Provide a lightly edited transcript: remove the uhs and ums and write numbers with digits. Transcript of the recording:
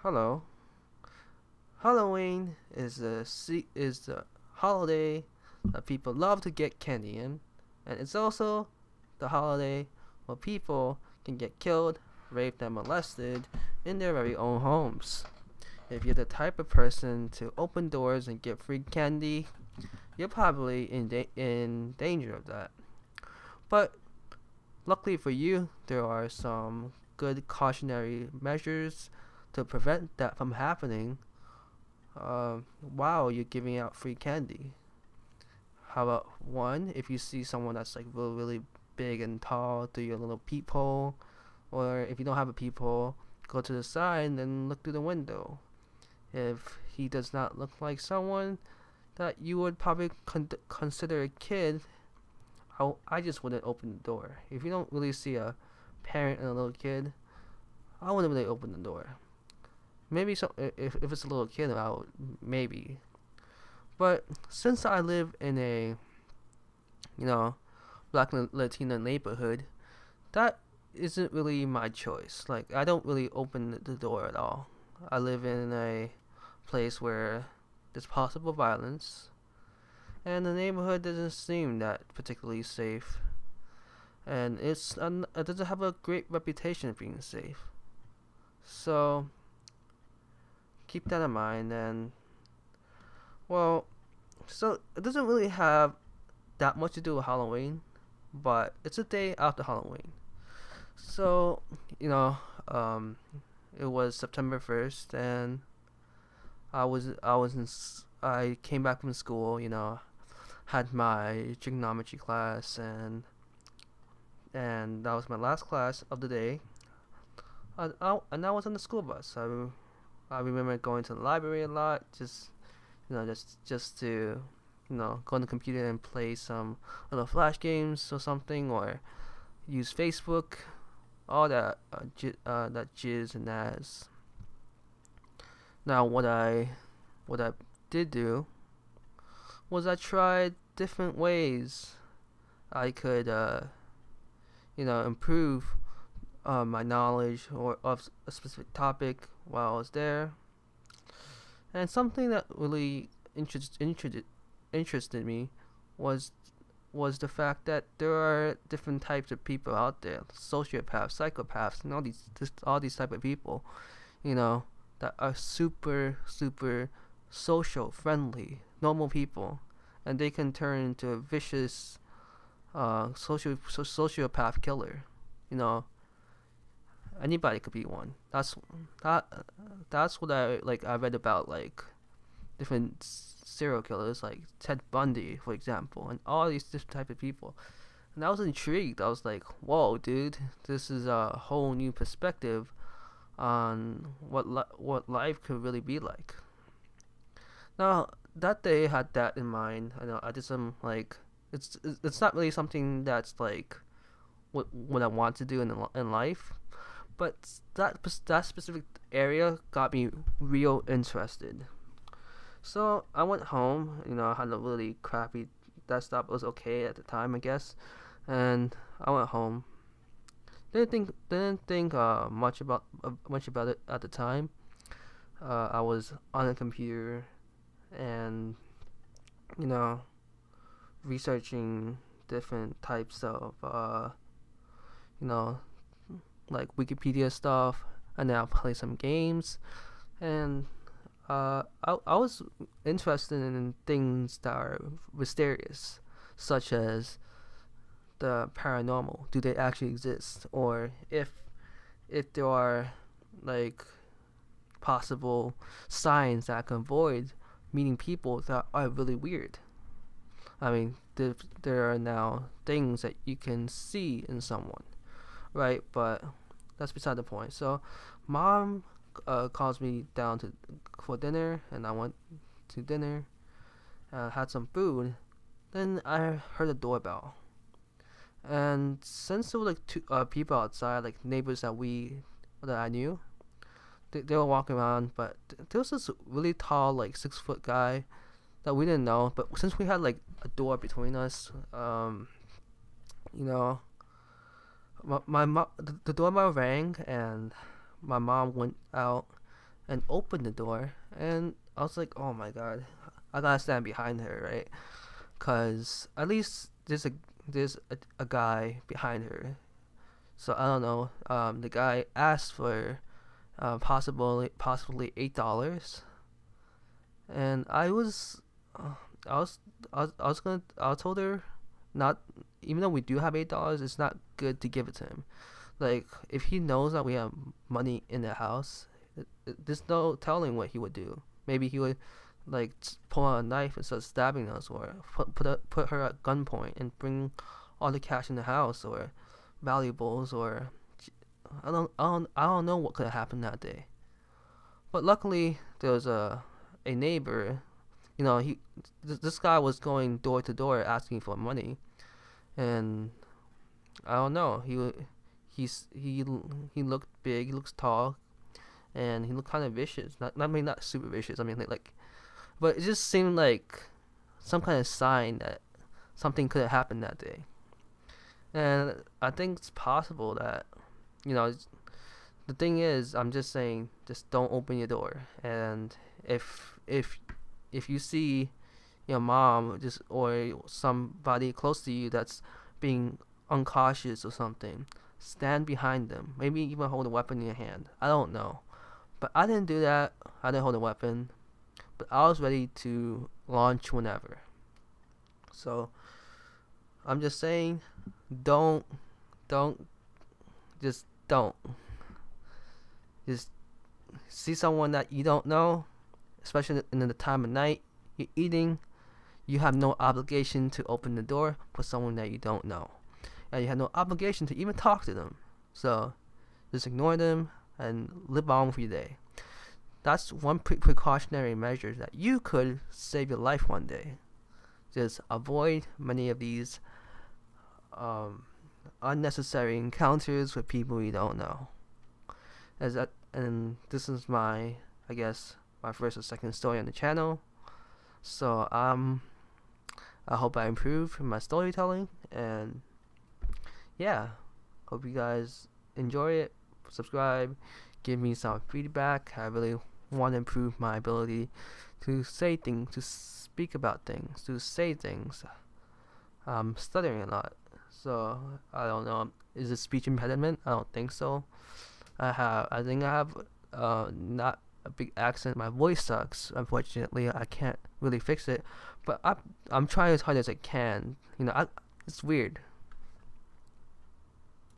Hello. Halloween is the holiday that people love to get candy in, and it's also the holiday where people can get killed, raped, and molested in their very own homes. If you're the type of person to open doors and get free candy, you're probably in danger of that. But luckily for you, there are some good cautionary measures to prevent that from happening while you're giving out free candy. How about one? If you see someone that's like really, really big and tall through your little peephole, or if you don't have a peephole, go to the side and look through the window. If he does not look like someone that you would probably consider a kid, I just wouldn't open the door. If you don't really see a parent and a little kid, I wouldn't really open the door. Maybe if it's a little kid, I would maybe. But since I live in a you know black and Latino neighborhood, that isn't really my choice. Like I don't really open the door at all. I live in a place where there's possible violence, and the neighborhood doesn't seem that particularly safe, and it doesn't have a great reputation of being safe. So keep that in mind. And well, so it doesn't really have that much to do with Halloween, but it's a day after Halloween. So you know, um, it was September 1st, and I came back from school. Had my trigonometry class, and that was my last class of the day. And I was on the school bus. I remember going to the library a lot, just to go on the computer and play some little flash games or something, or use Facebook, all that jizz and that. Now what I did do was I tried different ways I could improve my knowledge or of a specific topic while I was there. And something that really interested me was was the fact that there are different types of people out there, sociopaths, psychopaths, and all these type of people, you know, that are super social, friendly, normal people, and they can turn into a vicious sociopath killer. You know, anybody could be one. That that's what I read about, like different serial killers like Ted Bundy, for example, and all these different type of people. And I was intrigued. I was like, "Whoa, dude, this is a whole new perspective on what life could really be like." Now that day had that in mind. I know I did some like it's not really something that's like what I want to do in life, but that specific area got me real interested. So I went home. I had a really crappy desktop. It was okay at the time, I guess, and I went home. Didn't think much about it at the time. I was on a computer and you know researching different types of you know like Wikipedia stuff, and then I'll play some games. And I was interested in things that are mysterious, such as the paranormal. Do they actually exist, or if there are like possible signs that can avoid meeting people that are really weird. I mean, there are now things that you can see in someone, right? But that's beside the point. So, mom calls me down to for dinner, and I went to dinner, had some food. Then I heard a doorbell, and since there were like two people outside, like neighbors that I knew, they were walking around. But there was this really tall, like 6 foot guy that we didn't know. But since we had like a door between us, you know, the doorbell rang, and my mom went out, and opened the door, and I was like, oh my god, I gotta stand behind her, right? Cause at least there's a guy behind her. So I don't know. The guy asked for possibly $8, and I told her not, even though we do have $8, it's not good to give it to him. Like, if he knows that we have money in the house, there's no telling what he would do. Maybe he would like pull out a knife and start stabbing us, or put her at gunpoint and bring all the cash in the house or valuables, or I don't know what could have happened that day. But luckily there was a neighbor. This guy was going door to door asking for money, and I don't know. He looked big. He looks tall, and he looked kind of vicious. Not super vicious. I mean, but it just seemed like some kind of sign that something could have happened that day. And I think it's possible that, you know, the thing is, I'm just saying, just don't open your door. And if you see your mom just or somebody close to you that's being uncautious or something, stand behind them. Maybe even hold a weapon in your hand. I don't know, but I didn't do that. I didn't hold a weapon, but I was ready to launch whenever. So I'm just saying, don't, don't, just don't. Just see someone that you don't know, especially in the time of night, you're eating, you have no obligation to open the door for someone that you don't know. And you have no obligation to even talk to them. So just ignore them and live on with your day. That's one precautionary measure that you could save your life one day. Just avoid many of these unnecessary encounters with people you don't know. And this is my first or second story on the channel. So I hope I improve in my storytelling, and yeah, hope you guys enjoy it. Subscribe, give me some feedback. I really want to improve my ability to say things, to speak about things, to say things. I'm stuttering a lot, so I don't know. Is it speech impediment? I don't think so. I think I have not a big accent. My voice sucks. Unfortunately, I can't really fix it, but I'm trying as hard as I can. It's weird.